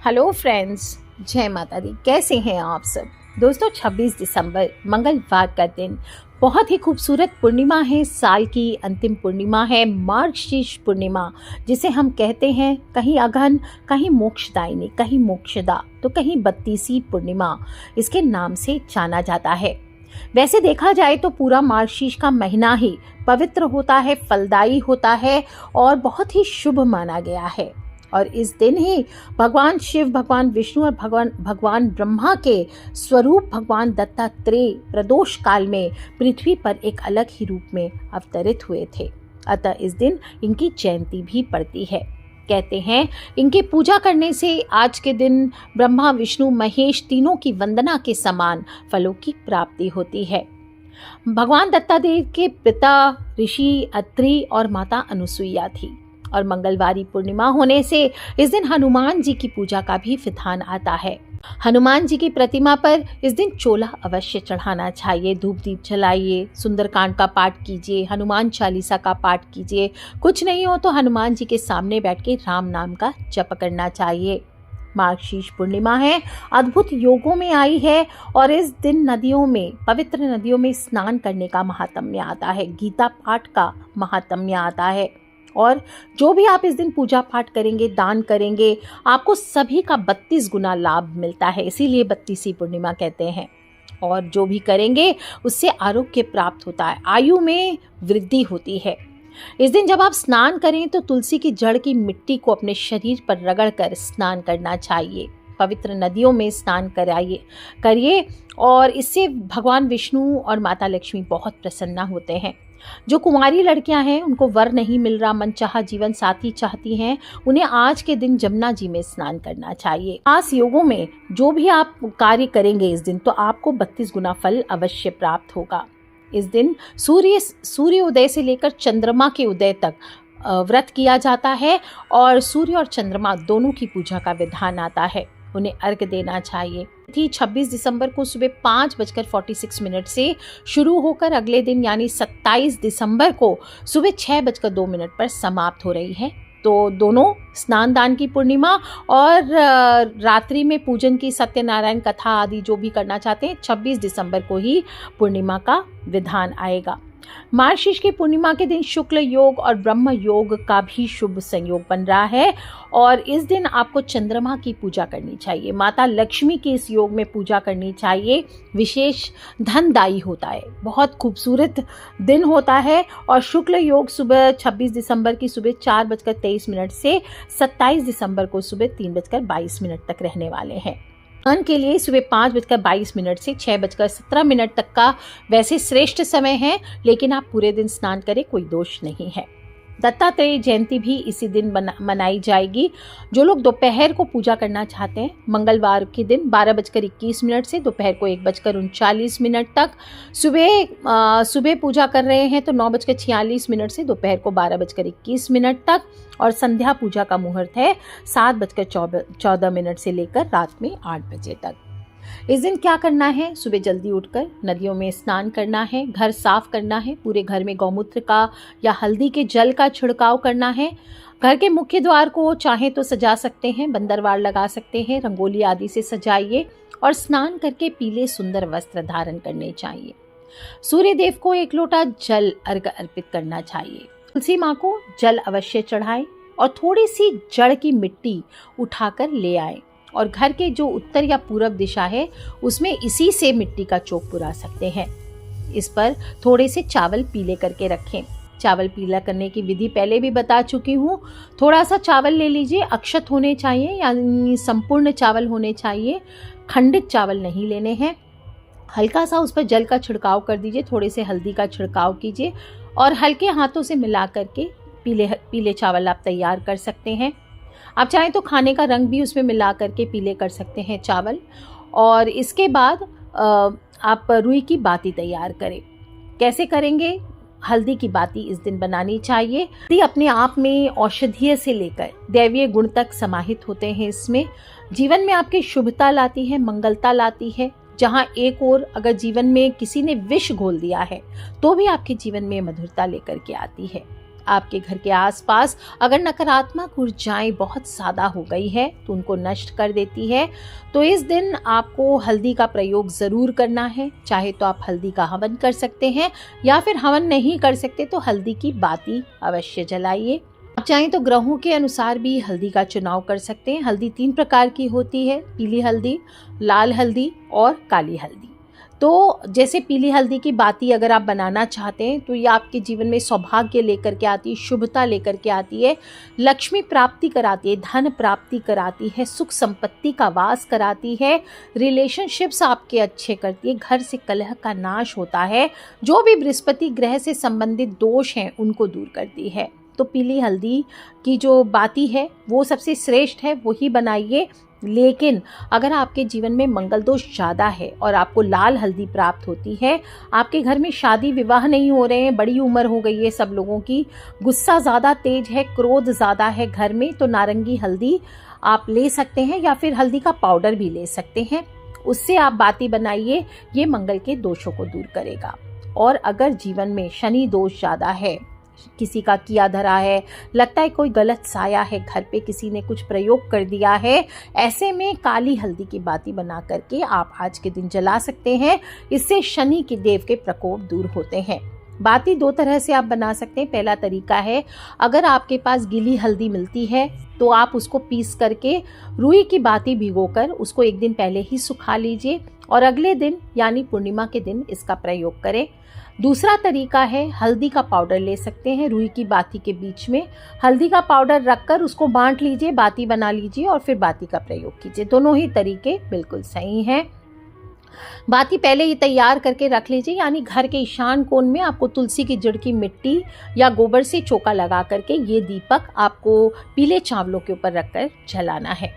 Hello friends, जय माता दी। कैसे हैं आप सब दोस्तों। 26 दिसंबर मंगलवार का दिन बहुत ही खूबसूरत पूर्णिमा है। साल की अंतिम पूर्णिमा है, मार्गशीर्ष पूर्णिमा, जिसे हम कहते हैं कहीं अगहन, कहीं मोक्षदायिनी, कहीं मोक्षदा, तो कहीं 32वीं पूर्णिमा इसके नाम से जाना जाता है। वैसे देखा जाए तो पूरा मार्गशीर्ष का महीना ही पवित्र होता है, फलदायी होता है और बहुत ही शुभ माना गया है। और इस दिन ही भगवान शिव, भगवान विष्णु और भगवान ब्रह्मा के स्वरूप भगवान दत्तात्रेय प्रदोष काल में पृथ्वी पर एक अलग ही रूप में अवतरित हुए थे। अतः इस दिन इनकी जयंती भी पड़ती है। कहते हैं इनकी पूजा करने से आज के दिन ब्रह्मा, विष्णु, महेश तीनों की वंदना के समान फलों की प्राप्ति होती है। भगवान दत्तात्रेय के पिता ऋषि अत्रि और माता अनुसुईया थी और मंगलवारी पूर्णिमा होने से इस दिन हनुमान जी की पूजा का भी विधान आता है। हनुमान जी की प्रतिमा पर इस दिन चोला अवश्य चढ़ाना चाहिए। धूप दीप जलाइए, सुंदरकांड का पाठ कीजिए, हनुमान चालीसा का पाठ कीजिए। कुछ नहीं हो तो हनुमान जी के सामने बैठ के राम नाम का जप करना चाहिए। मार्गशीर्ष पूर्णिमा है, अद्भुत योगों में आई है और इस दिन नदियों में, पवित्र नदियों में स्नान करने का महात्म्य आता है। गीता पाठ का महात्म्य आता है और जो भी आप इस दिन पूजा पाठ करेंगे, दान करेंगे, आपको सभी का 32 गुना लाभ मिलता है। इसीलिए 32वीं पूर्णिमा कहते हैं। और जो भी करेंगे उससे आरोग्य प्राप्त होता है, आयु में वृद्धि होती है। इस दिन जब आप स्नान करें तो तुलसी की जड़ की मिट्टी को अपने शरीर पर रगड़कर स्नान करना चाहिए। पवित्र नदियों में स्नान करिए और इससे भगवान विष्णु और माता लक्ष्मी बहुत प्रसन्न होते हैं। जो कुंवारी लड़कियां हैं, उनको वर नहीं मिल रहा, मनचाहा जीवन साथी चाहती हैं, उन्हें आज के दिन जमुना जी में स्नान करना चाहिए। खास योगों में जो भी आप कार्य करेंगे इस दिन, तो आपको 32 गुना फल अवश्य प्राप्त होगा। इस दिन सूर्य उदय से लेकर चंद्रमा के उदय तक व्रत किया जाता है और सूर्य और चंद्रमा दोनों की पूजा का विधान आता है। उन्हें अर्घ्य देना चाहिए। 26 दिसंबर को सुबह 5:46 से शुरू होकर अगले दिन यानी 27 दिसंबर को सुबह 6:02 पर समाप्त हो रही है। तो दोनों स्नान दान की पूर्णिमा और रात्रि में पूजन की, सत्यनारायण कथा आदि जो भी करना चाहते हैं, 26 दिसंबर को ही पूर्णिमा का विधान आएगा। मार्गशीर्ष की पूर्णिमा के दिन शुक्ल योग और ब्रह्म योग का भी शुभ संयोग बन रहा है और इस दिन आपको चंद्रमा की पूजा करनी चाहिए। माता लक्ष्मी की इस योग में पूजा करनी चाहिए। विशेष धनदायी होता है, बहुत खूबसूरत दिन होता है। और शुक्ल योग सुबह 26 दिसंबर की सुबह 4:23 से 27 दिसंबर को सुबह 3:22 तक रहने वाले हैं। स्नान के लिए सुबह 5:22 से 6:17 तक का वैसे श्रेष्ठ समय है, लेकिन आप पूरे दिन स्नान करें, कोई दोष नहीं है। दत्तात्रेय जयंती भी इसी दिन मनाई जाएगी। जो लोग दोपहर को पूजा करना चाहते हैं, मंगलवार के दिन 12:21 से दोपहर को 1:39 तक, सुबह पूजा कर रहे हैं तो 9:46 से दोपहर को 12:21 तक, और संध्या पूजा का मुहूर्त है 7:14 से लेकर रात में 8 बजे तक। इस दिन क्या करना है? सुबह जल्दी उठकर नदियों में स्नान करना है, घर साफ करना है, पूरे घर में गौमूत्र का या हल्दी के जल का छिड़काव करना है। घर के मुख्य द्वार को चाहे तो सजा सकते हैं, बंदरवार लगा सकते हैं, रंगोली आदि से सजाइए और स्नान करके पीले सुंदर वस्त्र धारण करने चाहिए। सूर्य देव को 1 लोटा जल अर्घ्य अर्पित करना चाहिए। तुलसी माँ को जल अवश्य चढ़ाएं और थोड़ी सी जड़ की मिट्टी उठाकर ले आए और घर के जो उत्तर या पूरब दिशा है उसमें इसी से मिट्टी का चौक पुरा सकते हैं। इस पर थोड़े से चावल पीले करके रखें। चावल पीला करने की विधि पहले भी बता चुकी हूँ। थोड़ा सा चावल ले लीजिए, अक्षत होने चाहिए यानी संपूर्ण चावल होने चाहिए, खंडित चावल नहीं लेने हैं। हल्का सा उस पर जल का छिड़काव कर दीजिए, थोड़े से हल्दी का छिड़काव कीजिए और हल्के हाथों से मिला करके पीले चावल आप तैयार कर सकते हैं। आप चाहें तो खाने का रंग भी उसमें मिला करके पीले कर सकते हैं चावल। और इसके बाद आप रुई की बाती तैयार करें। कैसे करेंगे? हल्दी की बाती इस दिन बनानी चाहिए। हल्दी अपने आप में औषधीय से लेकर दैवीय गुण तक समाहित होते हैं। इसमें जीवन में आपकी शुभता लाती है, मंगलता लाती है। जहाँ एक ओर अगर जीवन में किसी ने विष घोल दिया है तो भी आपके जीवन में मधुरता लेकर के आती है। आपके घर के आसपास अगर नकारात्मक ऊर्जाएं बहुत ज़्यादा हो गई है तो उनको नष्ट कर देती है। तो इस दिन आपको हल्दी का प्रयोग ज़रूर करना है। चाहे तो आप हल्दी का हवन कर सकते हैं, या फिर हवन नहीं कर सकते तो हल्दी की बाती अवश्य जलाइए। आप चाहें तो ग्रहों के अनुसार भी हल्दी का चुनाव कर सकते हैं। हल्दी 3 प्रकार की होती है, पीली हल्दी, लाल हल्दी और काली हल्दी। तो जैसे पीली हल्दी की बाती अगर आप बनाना चाहते हैं तो ये आपके जीवन में सौभाग्य लेकर के आती है, शुभता लेकर के आती है, लक्ष्मी प्राप्ति कराती है, धन प्राप्ति कराती है, सुख संपत्ति का वास कराती है, रिलेशनशिप्स आपके अच्छे करती है, घर से कलह का नाश होता है, जो भी बृहस्पति ग्रह से संबंधित दोष हैं उनको दूर करती है। तो पीली हल्दी की जो बाती है वो सबसे श्रेष्ठ है, वही बनाइए। लेकिन अगर आपके जीवन में मंगल दोष ज़्यादा है और आपको लाल हल्दी प्राप्त होती है, आपके घर में शादी विवाह नहीं हो रहे हैं, बड़ी उम्र हो गई है सब लोगों की, गुस्सा ज़्यादा तेज है, क्रोध ज़्यादा है घर में, तो नारंगी हल्दी आप ले सकते हैं या फिर हल्दी का पाउडर भी ले सकते हैं। उससे आप बाती बनाइए, ये मंगल के दोषों को दूर करेगा। और अगर जीवन में शनि दोष ज़्यादा है, किसी का किया धरा है, लगता है कोई गलत साया है घर पे, किसी ने कुछ प्रयोग कर दिया है, ऐसे में काली हल्दी की बाती बना करके आप आज के दिन जला सकते हैं। इससे शनि के देव के प्रकोप दूर होते हैं। बाती 2 तरह से आप बना सकते हैं। पहला तरीका है, अगर आपके पास गीली हल्दी मिलती है तो आप उसको पीस करके रुई की बाती भिगोकर उसको 1 दिन पहले ही सुखा लीजिए और अगले दिन यानी पूर्णिमा के दिन इसका प्रयोग करें। दूसरा तरीका है, हल्दी का पाउडर ले सकते हैं, रुई की बाती के बीच में हल्दी का पाउडर रखकर उसको बांट लीजिए, बाती बना लीजिए और फिर बाती का प्रयोग कीजिए। दोनों ही तरीके बिल्कुल सही हैं। बाती पहले ही तैयार करके रख लीजिए, यानी घर के ईशान कोण में आपको तुलसी की जड़ की मिट्टी या गोबर से चौका लगा करके ये दीपक आपको पीले चावलों के ऊपर रखकर जलाना है।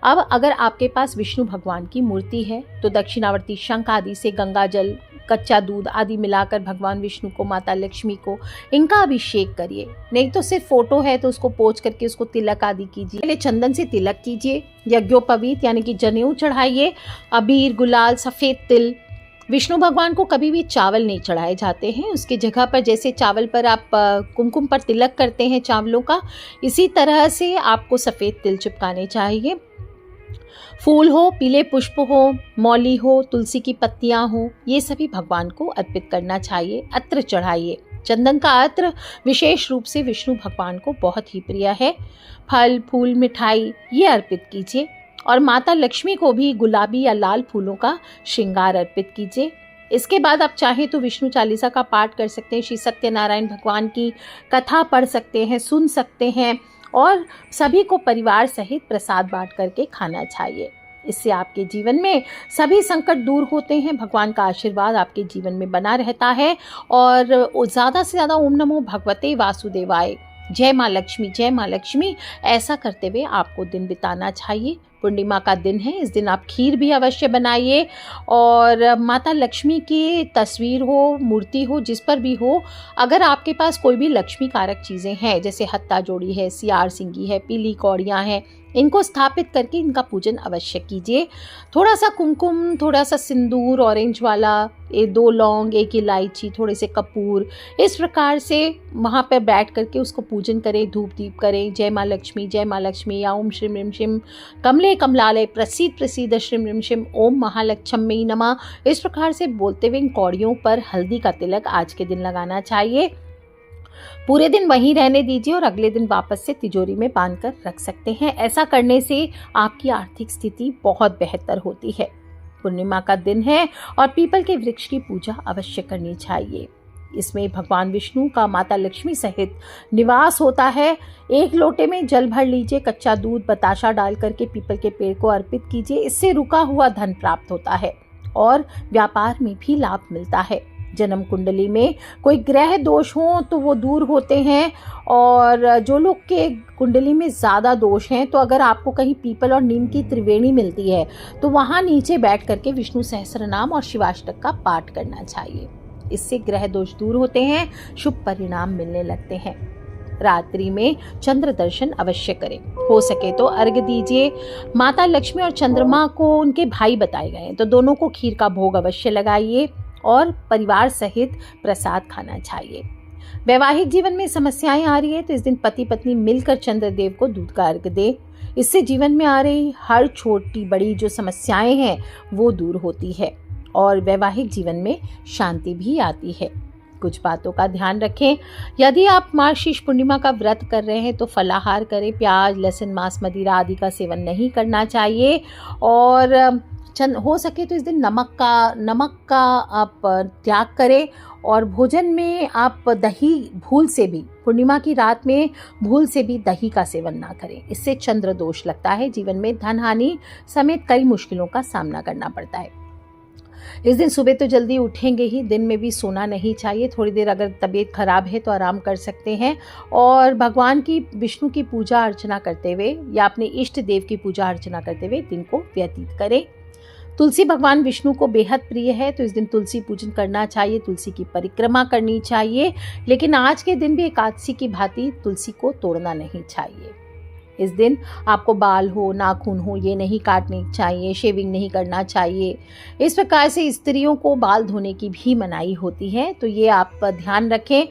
अब अगर आपके पास विष्णु भगवान की मूर्ति है तो दक्षिणावर्ती शंख आदि से गंगा जल, कच्चा दूध आदि मिलाकर भगवान विष्णु को, माता लक्ष्मी को इनका अभिषेक करिए। नहीं तो सिर्फ फोटो है तो उसको पोंछ करके उसको तिलक आदि कीजिए। पहले चंदन से तिलक कीजिए, यज्ञोपवीत यानी कि जनेऊ चढ़ाइए, अबीर, गुलाल, सफ़ेद तिल। विष्णु भगवान को कभी भी चावल नहीं चढ़ाए जाते हैं, उसकी जगह पर जैसे चावल पर आप कुमकुम पर तिलक करते हैं चावलों का, इसी तरह से आपको सफ़ेद तिल चिपकाने चाहिए। फूल हो, पीले पुष्प हो, मौली हो, तुलसी की पत्तियां हो, ये सभी भगवान को अर्पित करना चाहिए। अत्र चढ़ाइए। चंदन का अत्र विशेष रूप से विष्णु भगवान को बहुत ही प्रिय है। फल, फूल, मिठाई ये अर्पित कीजिए और माता लक्ष्मी को भी गुलाबी या लाल फूलों का श्रृंगार अर्पित कीजिए। इसके बाद आप चाहें तो विष्णु चालीसा का पाठ कर सकते हैं, श्री सत्यनारायण भगवान की कथा पढ़ सकते हैं, सुन सकते हैं और सभी को परिवार सहित प्रसाद बांट करके खाना चाहिए। इससे आपके जीवन में सभी संकट दूर होते हैं, भगवान का आशीर्वाद आपके जीवन में बना रहता है और ज़्यादा से ज़्यादा ओम नमो भगवते वासुदेवाय, जय माँ लक्ष्मी, जय माँ लक्ष्मी, ऐसा करते हुए आपको दिन बिताना चाहिए। पूर्णिमा का दिन है, इस दिन आप खीर भी अवश्य बनाइए और माता लक्ष्मी की तस्वीर हो, मूर्ति हो, जिस पर भी हो, अगर आपके पास कोई भी लक्ष्मी कारक चीज़ें हैं जैसे हत्ता जोड़ी है, सियार सिंगी है, पीली कौड़ियाँ हैं, इनको स्थापित करके इनका पूजन अवश्य कीजिए। थोड़ा सा कुमकुम, थोड़ा सा सिंदूर ऑरेंज वाला, 2 लौंग, 1 इलायची, थोड़े से कपूर, इस प्रकार से वहाँ पर बैठ करके उसको पूजन करें, धूप दीप करें। जय माँ लक्ष्मी, जय माँ लक्ष्मी, या ओम श्रीम ह्रीम शिम कमले कमलालय प्रसीद प्रसीद श्रीम ह्रीम शिम ओम महालक्ष्मी नमः, इस प्रकार से बोलते हुए इन कौड़ियों पर हल्दी का तिलक आज के दिन लगाना चाहिए। पूरे दिन वहीं रहने दीजिए और अगले दिन वापस से तिजोरी में बांध कर रख सकते हैं। ऐसा करने से आपकी आर्थिक स्थिति बहुत बेहतर होती है। पूर्णिमा का दिन है और पीपल के वृक्ष की पूजा अवश्य करनी चाहिए। इसमें भगवान विष्णु का माता लक्ष्मी सहित निवास होता है। 1 लोटे में जल भर लीजिए, कच्चा दूध बताशा डाल करके पीपल के पेड़ को अर्पित कीजिए। इससे रुका हुआ धन प्राप्त होता है और व्यापार में भी लाभ मिलता है। जन्म कुंडली में कोई ग्रह दोष हो तो वो दूर होते हैं और जो लोग के कुंडली में ज़्यादा दोष हैं तो अगर आपको कहीं पीपल और नीम की त्रिवेणी मिलती है तो वहाँ नीचे बैठ करके विष्णु सहस्त्रनाम और शिवाष्टक का पाठ करना चाहिए। इससे ग्रह दोष दूर होते हैं, शुभ परिणाम मिलने लगते हैं। रात्रि में चंद्र दर्शन अवश्य करें, हो सके तो अर्घ्य दीजिए। माता लक्ष्मी और चंद्रमा को उनके भाई बताए गए हैं तो दोनों को खीर का भोग अवश्य लगाइए और परिवार सहित प्रसाद खाना चाहिए। वैवाहिक जीवन में समस्याएं आ रही है तो इस दिन पति पत्नी मिलकर चंद्रदेव को दूध का अर्घ दे। इससे जीवन में आ रही हर छोटी बड़ी जो समस्याएं हैं वो दूर होती है और वैवाहिक जीवन में शांति भी आती है। कुछ बातों का ध्यान रखें। यदि आप मार्गशीर्ष पूर्णिमा का व्रत कर रहे हैं तो फलाहार करें। प्याज, लहसुन, मांस, मदिरा आदि का सेवन नहीं करना चाहिए और हो सके तो इस दिन नमक का आप त्याग करें और भोजन में आप दही भूल से भी, पूर्णिमा की रात में भूल से भी दही का सेवन ना करें। इससे चंद्र दोष लगता है, जीवन में धन हानि समेत कई मुश्किलों का सामना करना पड़ता है। इस दिन सुबह तो जल्दी उठेंगे ही, दिन में भी सोना नहीं चाहिए। थोड़ी देर अगर तबीयत खराब है तो आराम कर सकते हैं और भगवान की, विष्णु की पूजा अर्चना करते हुए या अपने इष्ट देव की पूजा अर्चना करते हुए दिन को व्यतीत करें। तुलसी भगवान विष्णु को बेहद प्रिय है तो इस दिन तुलसी पूजन करना चाहिए, तुलसी की परिक्रमा करनी चाहिए। लेकिन आज के दिन भी एकादशी की भांति तुलसी को तोड़ना नहीं चाहिए। इस दिन आपको बाल हो, नाखून हो, ये नहीं काटने चाहिए, शेविंग नहीं करना चाहिए। इस प्रकार से स्त्रियों को बाल धोने की भी मनाही होती है, तो ये आप ध्यान रखें।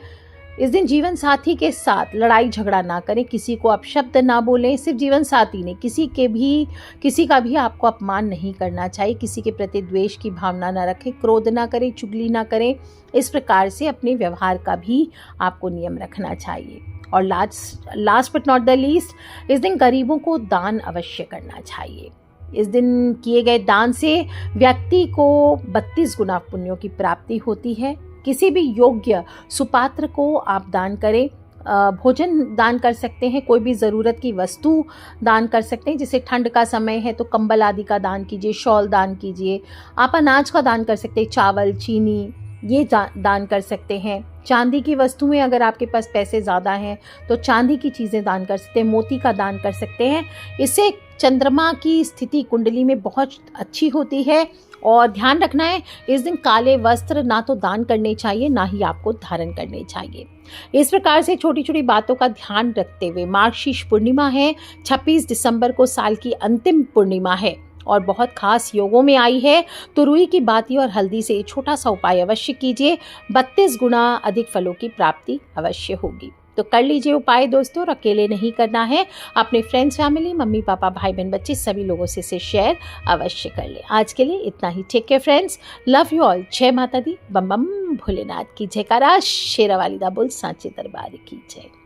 इस दिन जीवन साथी के साथ लड़ाई झगड़ा ना करें, किसी को अपशब्द ना बोलें। सिर्फ जीवन साथी ने, किसी का भी आपको अपमान नहीं करना चाहिए। किसी के प्रति द्वेष की भावना ना रखें, क्रोध ना करें, चुगली ना करें। इस प्रकार से अपने व्यवहार का भी आपको नियम रखना चाहिए। और last but not the least, इस दिन गरीबों को दान अवश्य करना चाहिए। इस दिन किए गए दान से व्यक्ति को 32 गुना पुण्यों की प्राप्ति होती है। किसी भी योग्य सुपात्र को आप दान करें। भोजन दान कर सकते हैं, कोई भी ज़रूरत की वस्तु दान कर सकते हैं। जैसे ठंड का समय है तो कंबल आदि का दान कीजिए, शॉल दान कीजिए। आप अनाज का दान कर सकते हैं, चावल, चीनी, ये दान कर सकते हैं। चांदी की वस्तुएं, अगर आपके पास पैसे ज़्यादा हैं तो चांदी की चीज़ें दान कर सकते हैं, मोती का दान कर सकते हैं। इससे चंद्रमा की स्थिति कुंडली में बहुत अच्छी होती है। और ध्यान रखना है, इस दिन काले वस्त्र ना तो दान करने चाहिए, ना ही आपको धारण करने चाहिए। इस प्रकार से छोटी छोटी बातों का ध्यान रखते हुए मार्गशीर्ष पूर्णिमा है, 26 दिसंबर को साल की अंतिम पूर्णिमा है और बहुत खास योगों में आई है, तो रुई की बाती और हल्दी से छोटा सा उपाय अवश्य कीजिए। 32 गुना अधिक फलों की प्राप्ति अवश्य होगी। तो कर लीजिए उपाय दोस्तों, और अकेले नहीं करना है, अपने फ्रेंड्स, फैमिली, मम्मी पापा, भाई बहन, बच्चे सभी लोगों से इसे शेयर अवश्य कर ले। आज के लिए इतना ही। Take care friends, love you all. जय माता दी, बम बम भोलेनाथ की जयकारा, शेरावाली दा बोल, सांचे दरबार की जय।